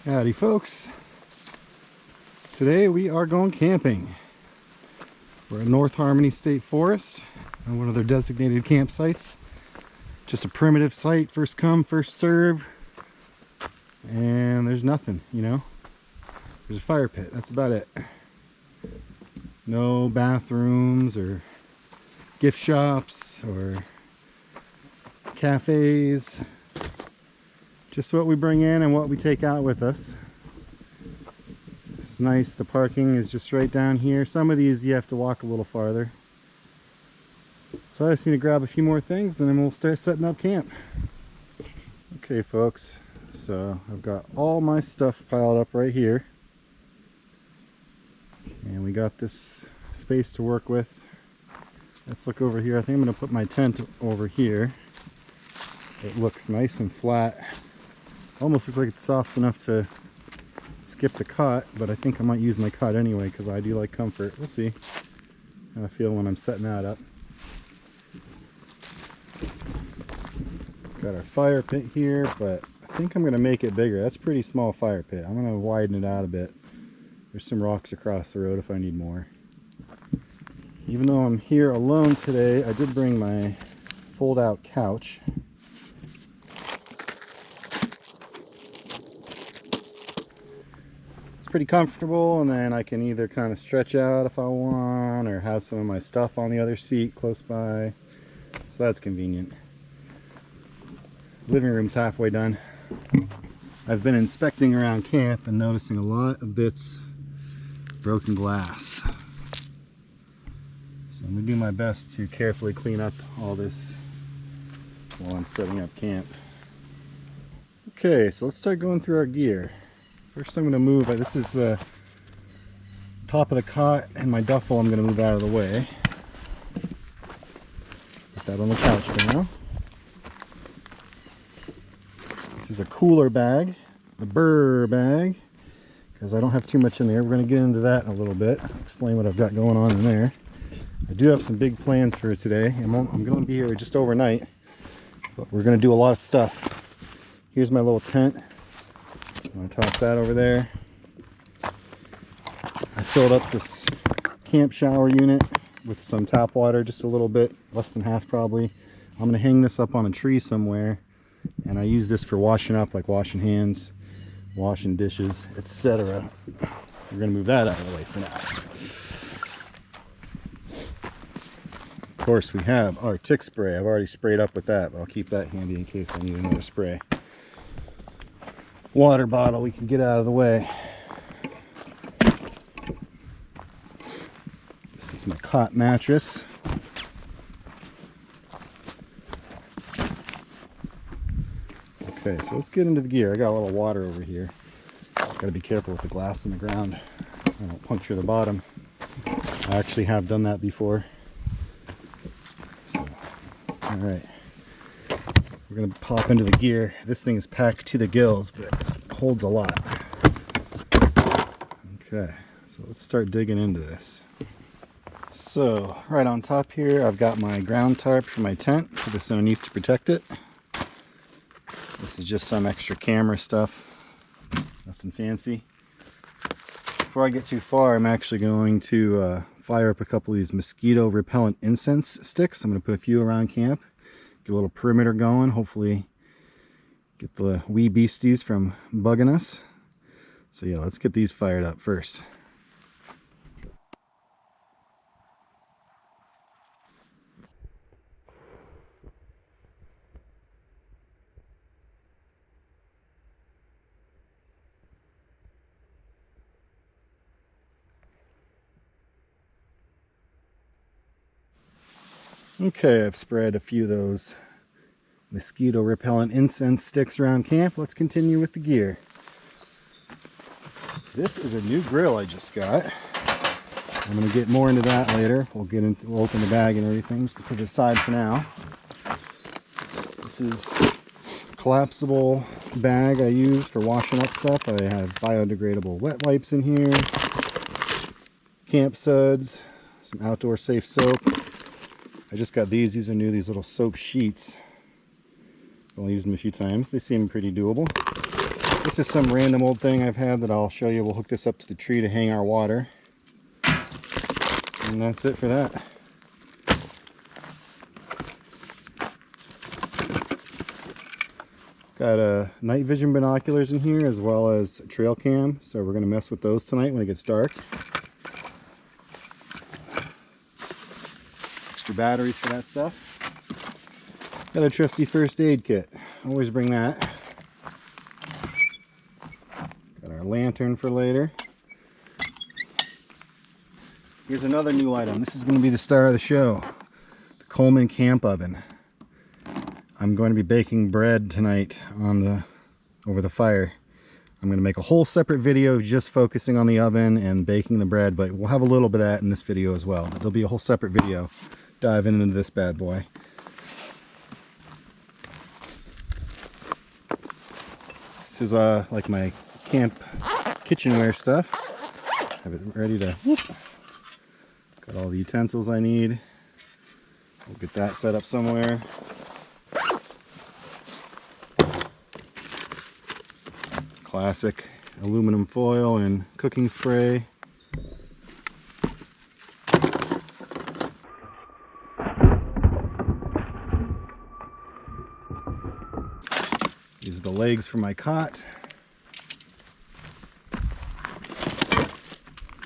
Howdy folks, today we are going camping. We're at North Harmony State Forest on one of their designated campsites. Just a primitive site, first come, first serve, and there's nothing, you know. There's a fire pit, that's about it. No bathrooms or gift shops or cafes. Just what we bring in and what we take out with us. It's nice, the parking is just right down here. Some of these you have to walk a little farther. So I just need to grab a few more things and then we'll start setting up camp. Okay folks, so I've got all my stuff piled up right here. And we got this space to work with. Let's look over here. I think I'm going to put my tent over here. It looks nice and flat. Almost looks like it's soft enough to skip the cot, but I think I might use my cot anyway because I do like comfort. We'll see how I feel when I'm setting that up. Got our fire pit here, but I think I'm going to make it bigger. That's a pretty small fire pit. I'm going to widen it out a bit. There's some rocks across the road if I need more. Even though I'm here alone today, I did bring my fold-out couch. Pretty comfortable, and then I can either kind of stretch out if I want or have some of my stuff on the other seat close by, so that's convenient. Living room's halfway done. I've been inspecting around camp and noticing a lot of bits broken glass, so I'm gonna do my best to carefully clean up all this while I'm setting up camp. Okay, so let's start going through our gear. First I'm going to move, this is the top of the cot and my duffel I'm going to move out of the way. Put that on the couch for now. This is a cooler bag, the Burr bag, because I don't have too much in there. We're going to get into that in a little bit, explain what I've got going on in there. I do have some big plans for today. I'm going to be here just overnight, but we're going to do a lot of stuff. Here's my little tent. I'm going to toss that over there. I filled up this camp shower unit with some tap water, just a little bit, less than half probably. I'm going to hang this up on a tree somewhere, and I use this for washing up, like washing hands, washing dishes, etc. We're going to move that out of the way for now. Of course, we have our tick spray. I've already sprayed up with that, but I'll keep that handy in case I need another spray. Water bottle we can get out of the way. This is my cot mattress. Okay, so let's get into the gear. I got a little water over here. Gotta be careful with the glass on the ground. I don't puncture the bottom. I actually have done that before. So, all right. We're going to pop into the gear. This thing is packed to the gills, but it holds a lot. Okay, so let's start digging into this. So, right on top here, I've got my ground tarp for my tent. Put this underneath to protect it. This is just some extra camera stuff. Nothing fancy. Before I get too far, I'm actually going to fire up a couple of these mosquito repellent incense sticks. I'm going to put a few around camp. Get a little perimeter going, hopefully get the wee beasties from bugging us. So yeah, let's get these fired up first. Okay, I've spread a few of those mosquito repellent incense sticks around camp. Let's continue with the gear. This is a new grill I just got. I'm going to get more into that later. We'll open the bag and everything. Just put it aside for now. This is a collapsible bag I use for washing up stuff. I have biodegradable wet wipes in here, camp suds, some outdoor safe soap. I just got these. These are new, these little soap sheets. I'll use them a few times. They seem pretty doable. This is some random old thing I've had that I'll show you. We'll hook this up to the tree to hang our water. And that's it for that. Got night vision binoculars in here as well as a trail cam. So we're going to mess with those tonight when it gets dark. Extra batteries for that stuff. Got a trusty first aid kit. Always bring that. Got our lantern for later. Here's another new item. This is going to be the star of the show. The Coleman camp oven. I'm going to be baking bread tonight over the fire. I'm going to make a whole separate video just focusing on the oven and baking the bread, but we'll have a little bit of that in this video as well. There'll be a whole separate video diving into this bad boy. This is like my camp kitchenware stuff. Have it ready to whoop. Got all the utensils I need. We'll get that set up somewhere. Classic aluminum foil and cooking spray. These are the legs for my cot.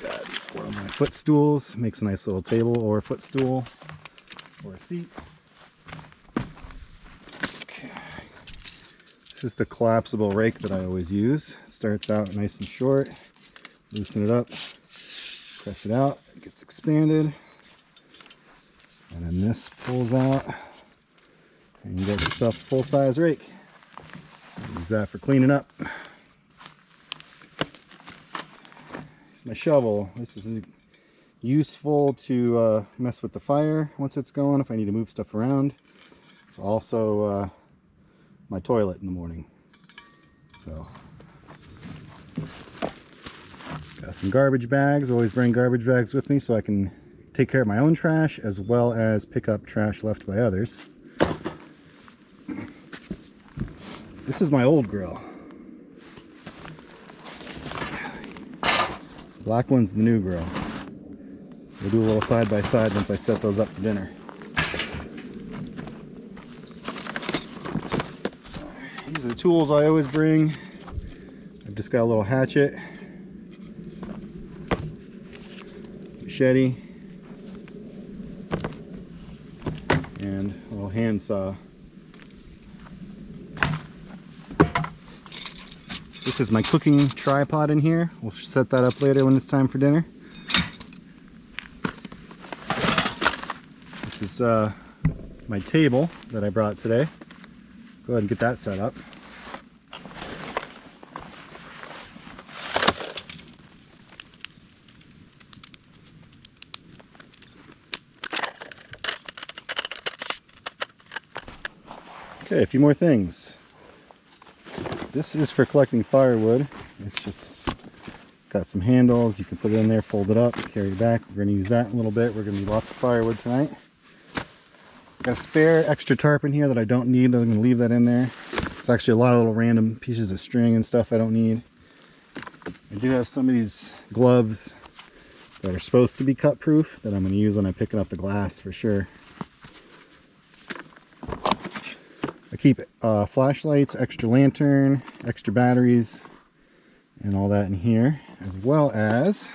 Got one of my footstools. Makes a nice little table or a footstool or a seat. This is the collapsible rake that I always use. Starts out nice and short. Loosen it up. Press it out. It gets expanded. And then this pulls out. And you get yourself a full-size rake. Use that for cleaning up. Here's my shovel. This is useful to mess with the fire once it's going, if I need to move stuff around. It's also my toilet in the morning. So got some garbage bags. Always bring garbage bags with me so I can take care of my own trash as well as pick up trash left by others. This is my old grill. Black one's the new grill. We'll do a little side by side once I set those up for dinner. These are the tools I always bring. I've just got a little hatchet, machete, and a little handsaw. This is my cooking tripod in here. We'll set that up later when it's time for dinner. This is my table that I brought today. Go ahead and get that set up. Okay, a few more things. This is for collecting firewood. It's just got some handles. You can put it in there, fold it up, carry it back. We're going to use that in a little bit. We're going to need lots of firewood tonight. Got a spare extra tarp in here that I don't need. I'm going to leave that in there. It's actually a lot of little random pieces of string and stuff I don't need. I do have some of these gloves that are supposed to be cut proof that I'm going to use when I'm picking up the glass for sure. I keep flashlights, extra lantern, extra batteries, and all that in here, as well as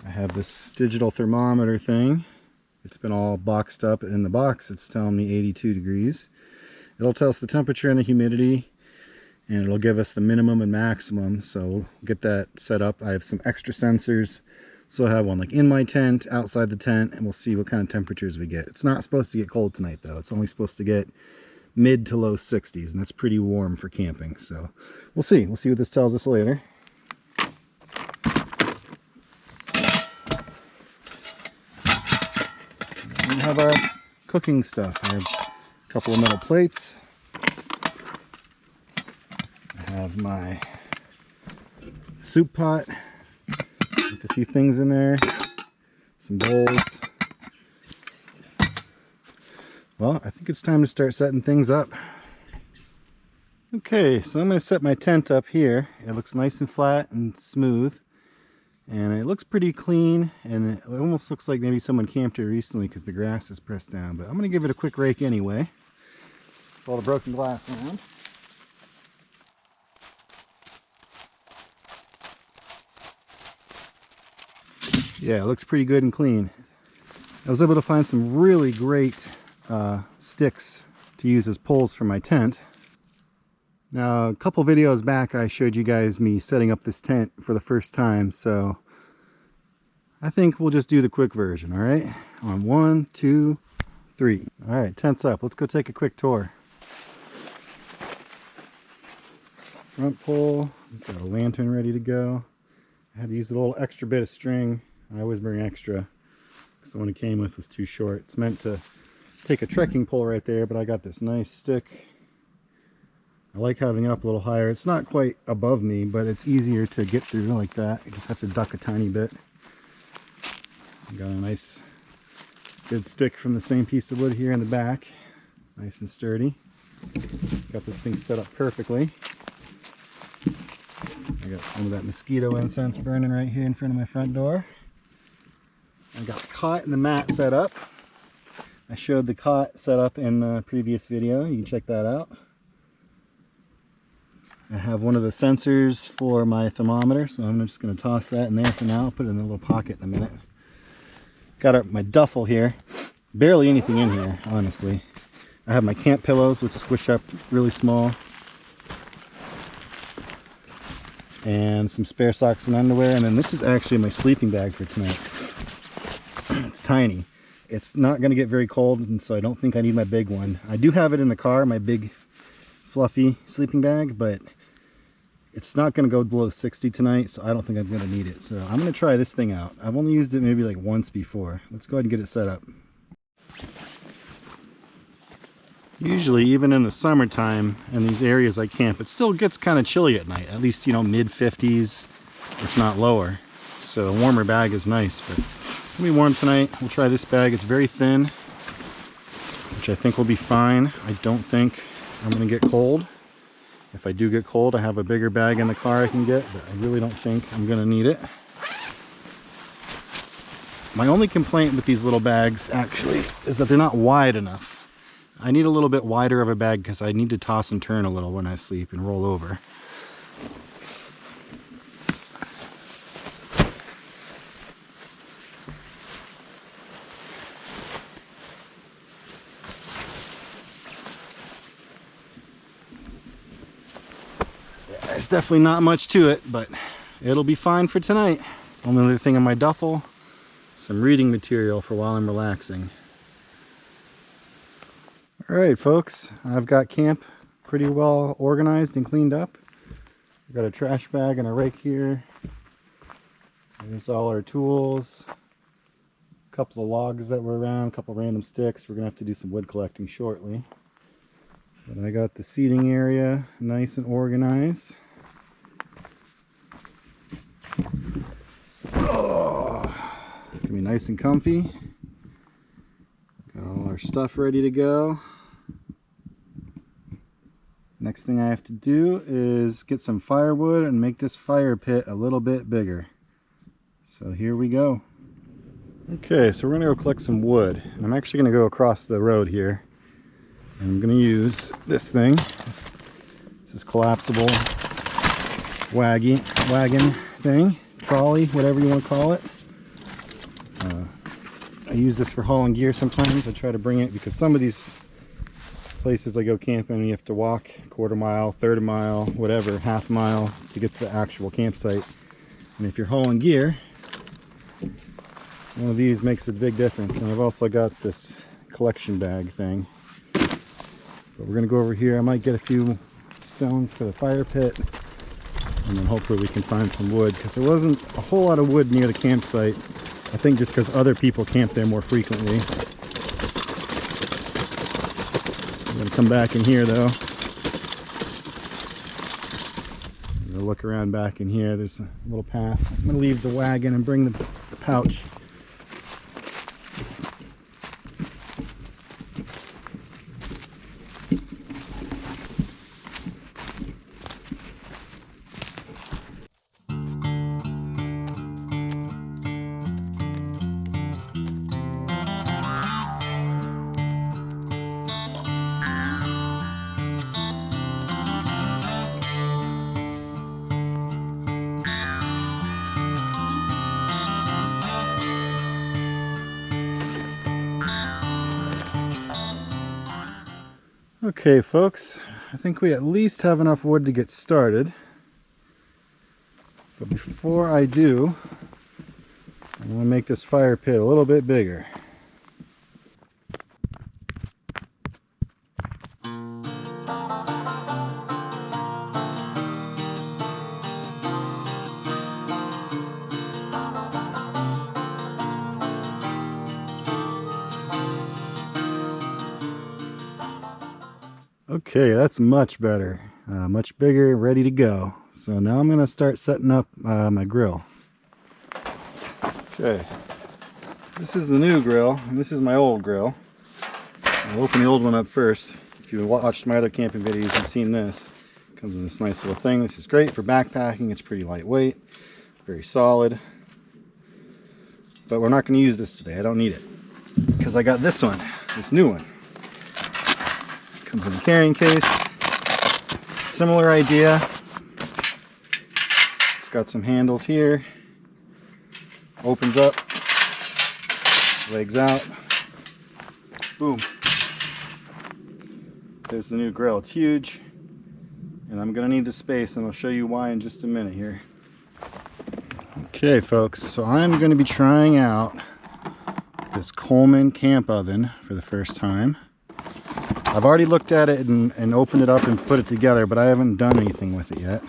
I have this digital thermometer thing. It's been all boxed up. In the box it's telling me 82 degrees. It'll tell us the temperature and the humidity, and it'll give us the minimum and maximum. So we'll get that set up. I have some extra sensors. So I have one like in my tent, outside the tent, and we'll see what kind of temperatures we get. It's not supposed to get cold tonight though. It's only supposed to get mid to low 60s, and that's pretty warm for camping. So we'll see. We'll see what this tells us later. We have our cooking stuff. I have a couple of metal plates. I have my soup pot with a few things in there, some bowls. Well, I think it's time to start setting things up. Okay, so I'm going to set my tent up here. It looks nice and flat and smooth, and it looks pretty clean, and it almost looks like maybe someone camped here recently because the grass is pressed down, but I'm going to give it a quick rake anyway. All the broken glass around. Yeah, it looks pretty good and clean. I was able to find some really great sticks to use as poles for my tent. Now, a couple videos back I showed you guys me setting up this tent for the first time, so I think we'll just do the quick version, all right? On 1, 2, 3. All right, tent's up. Let's go take a quick tour. Front pole, got a lantern ready to go. I had to use a little extra bit of string. I always bring extra because the one it came with was too short. It's meant to take a trekking pole right there, but I got this nice stick. I like having it up a little higher. It's not quite above me, but it's easier to get through like that. You just have to duck a tiny bit. Got a nice good stick from the same piece of wood here in the back. Nice and sturdy. Got this thing set up perfectly. I got some of that mosquito incense burning right here in front of my front door. I got the cot and the mat set up. I showed the cot set up in a previous video. You can check that out. I have one of the sensors for my thermometer, so I'm just going to toss that in there for now. I'll put it in a little pocket in a minute. Got my duffel here. Barely anything in here, honestly. I have my camp pillows, which squish up really small. And some spare socks and underwear. And then this is actually my sleeping bag for tonight. It's tiny. It's not going to get very cold, and so I don't think I need my big one. I do have it in the car, my big fluffy sleeping bag, but it's not going to go below 60 tonight, so I don't think I'm going to need it. So I'm going to try this thing out. I've only used it maybe like once before. Let's go ahead and get it set up. Usually, even in the summertime in these areas I camp, it still gets kind of chilly at night. At least, you know, mid-50s, if not lower. So a warmer bag is nice, but it's going to be warm tonight. We'll try this bag. It's very thin, which I think will be fine. I don't think I'm going to get cold. If I do get cold, I have a bigger bag in the car I can get, but I really don't think I'm going to need it. My only complaint with these little bags, actually, is that they're not wide enough. I need a little bit wider of a bag because I need to toss and turn a little when I sleep and roll over. There's definitely not much to it, but it'll be fine for tonight. Only other thing in my duffel, some reading material for while I'm relaxing. Alright folks, I've got camp pretty well organized and cleaned up. I've got a trash bag and a rake here. There's all our tools. A couple of logs that were around, a couple of random sticks. We're going to have to do some wood collecting shortly. But I got the seating area nice and organized. Oh, gonna be nice and comfy. Got all our stuff ready to go. Next thing I have to do is get some firewood and make this fire pit a little bit bigger. So here we go. Okay, so we're gonna go collect some wood. And I'm actually gonna go across the road here. And I'm gonna use this thing. This is collapsible wagon thing, trolley, whatever you want to call it. I use this for hauling gear sometimes. I try to bring it because some of these places I go camping, you have to walk a quarter mile, third mile, whatever, half mile to get to the actual campsite. And if you're hauling gear, one of these makes a big difference. And I've also got this collection bag thing. But we're going to go over here. I might get a few stones for the fire pit, and then hopefully we can find some wood, because there wasn't a whole lot of wood near the campsite. I think just because other people camp there more frequently. I'm going to come back in here though. I'm going to look around back in here. There's a little path. I'm going to leave the wagon and bring the pouch. Okay folks, I think we at least have enough wood to get started. But before I do, I'm going to make this fire pit a little bit bigger. Okay, that's much better. Much bigger, ready to go. So now I'm going to start setting up my grill. Okay, this is the new grill, and this is my old grill. I'll open the old one up first. If you watched my other camping videos, you've seen this. It comes in this nice little thing. This is great for backpacking. It's pretty lightweight, very solid. But we're not going to use this today. I don't need it. Because I got this one, this new one. Comes in a carrying case. Similar idea. It's got some handles here. Opens up. Legs out. Boom. There's the new grill. It's huge. And I'm going to need the space, and I'll show you why in just a minute here. Okay folks, so I'm going to be trying out this Coleman camp oven for the first time. I've already looked at it and opened it up and put it together, but I haven't done anything with it yet.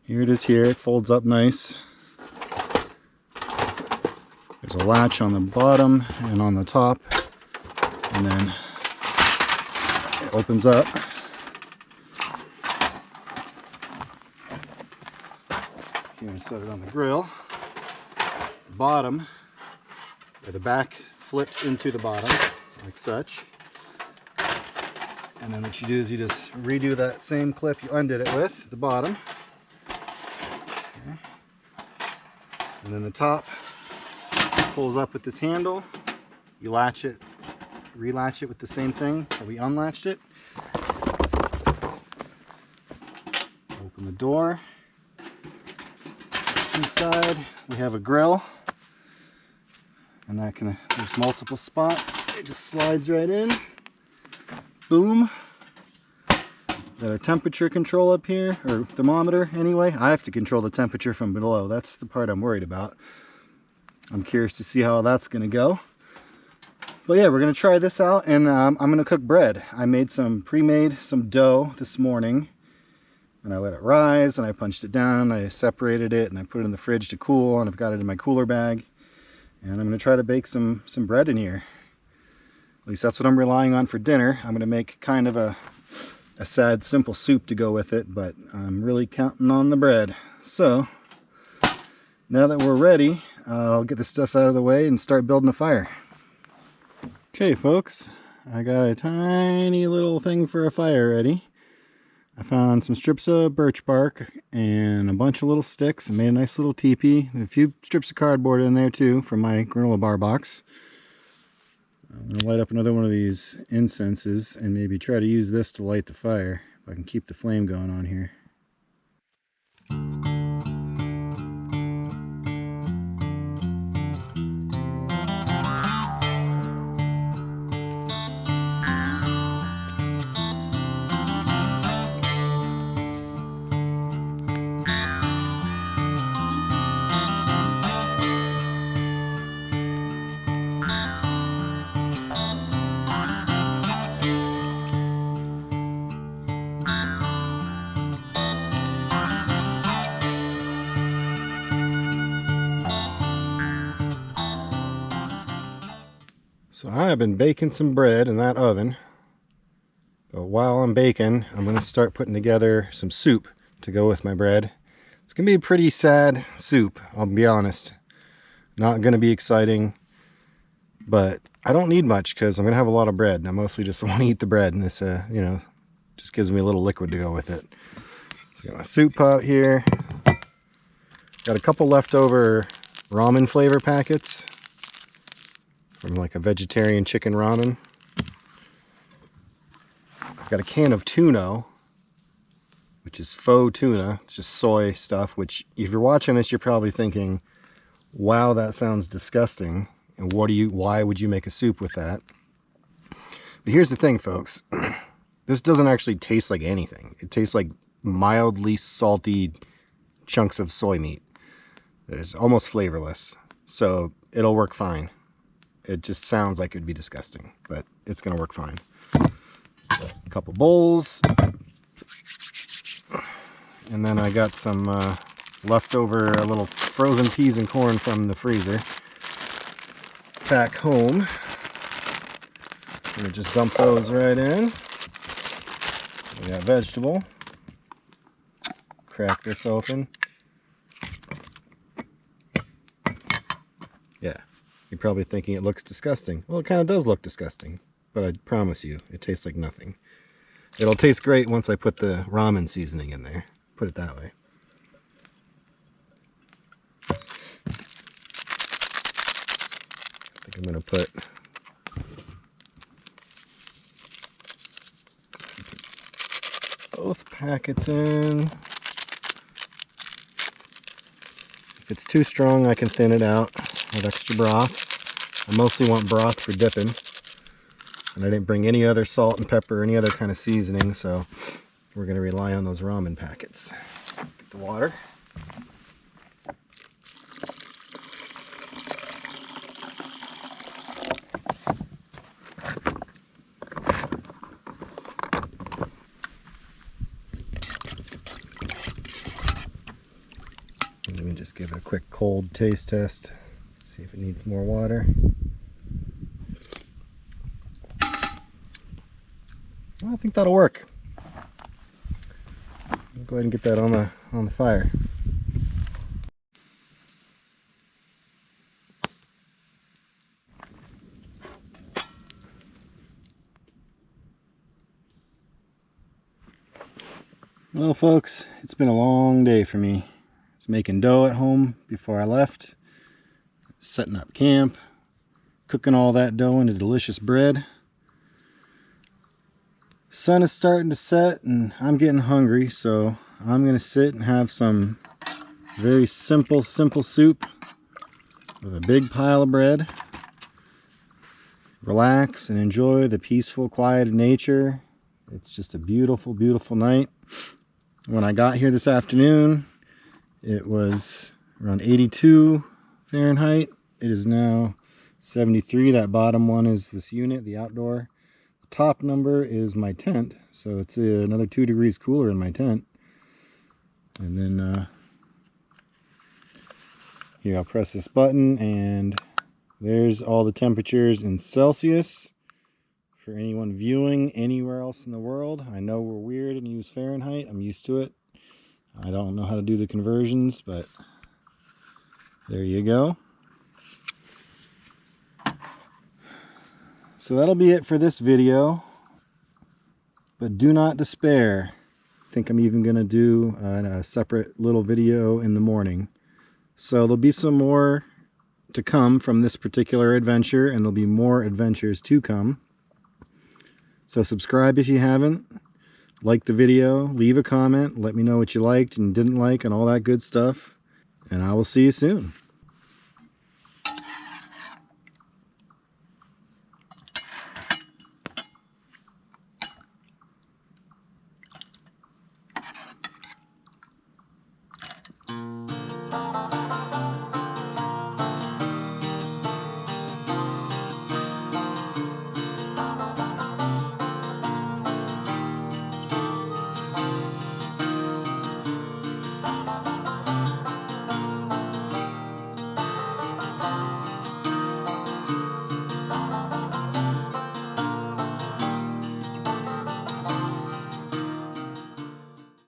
Here it is here. It folds up nice. There's a latch on the bottom and on the top, and then it opens up. You're going to set it on the grill. The bottom, or the back, flips into the bottom like such. And then what you do is you just redo that same clip you undid it with at the bottom. Okay. And then the top pulls up with this handle. You latch it, relatch it with the same thing that we unlatched it. Open the door. Inside we have a grill, and there's multiple spots. It just slides right in. Boom. Got our temperature control up here, or thermometer anyway. I have to control the temperature from below. That's the part I'm worried about. I'm curious to see how that's going to go. But yeah, we're going to try this out, and I'm going to cook bread. I made some some dough this morning, and I let it rise, and I punched it down, I separated it, and I put it in the fridge to cool, and I've got it in my cooler bag. And I'm going to try to bake some bread in here. At least that's what I'm relying on for dinner. I'm going to make kind of a sad, simple soup to go with it, but I'm really counting on the bread. So, now that we're ready, I'll get this stuff out of the way and start building a fire. Okay folks, I got a tiny little thing for a fire ready. I found some strips of birch bark and a bunch of little sticks and made a nice little teepee. And a few strips of cardboard in there too from my granola bar box. I'm going to light up another one of these incenses and maybe try to use this to light the fire, if I can keep the flame going on here. So I have been baking some bread in that oven, but while I'm baking, I'm going to start putting together some soup to go with my bread. It's going to be a pretty sad soup, I'll be honest. Not going to be exciting, but I don't need much because I'm going to have a lot of bread, and I mostly just want to eat the bread, and this, you know, just gives me a little liquid to go with it. So I got my soup pot here. Got a couple leftover ramen flavor packets from like a vegetarian chicken ramen. I've got a can of tuna, which is faux tuna. It's just soy stuff, which if you're watching this, you're probably thinking, wow, that sounds disgusting. And why would you make a soup with that? But here's the thing, folks. This doesn't actually taste like anything. It tastes like mildly salty chunks of soy meat. It's almost flavorless. So it'll work fine. It just sounds like it'd be disgusting, but it's gonna work fine. So, a couple bowls. And then I got some leftover little frozen peas and corn from the freezer back home. I'm gonna just dump those right in. We got vegetable. Crack this open. Yeah, you're probably thinking it looks disgusting. Well, it kind of does look disgusting, but I promise you, it tastes like nothing. It'll taste great once I put the ramen seasoning in there. Put it that way. I think I'm gonna put both packets in. If it's too strong, I can thin it out with extra broth. I mostly want broth for dipping. And I didn't bring any other salt and pepper or any other kind of seasoning, so we're going to rely on those ramen packets. Get the water. And let me just give it a quick cold taste test. See if it needs more water. Well, I think that'll work. I'll go ahead and get that on the fire. Well, folks, it's been a long day for me. I was making dough at home before I left, setting up camp, cooking all that dough into delicious bread. Sun is starting to set and I'm getting hungry, so I'm gonna sit and have some very simple soup with a big pile of bread. Relax and enjoy the peaceful, quiet nature. It's just a beautiful, beautiful night. When I got here this afternoon, it was around 82 Fahrenheit. It is now 73. That bottom one is this unit, the outdoor. Top number is my tent, so it's another 2 degrees cooler in my tent. And then here, I'll press this button and there's all the temperatures in Celsius for anyone viewing anywhere else in the world. I know we're weird and use Fahrenheit. I'm used to it. I don't know how to do the conversions, but there you go. So that'll be it for this video, but do not despair. I think I'm even going to do a separate little video in the morning. So there'll be some more to come from this particular adventure, and there'll be more adventures to come. So subscribe if you haven't, like the video, leave a comment, let me know what you liked and didn't like and all that good stuff, and I will see you soon.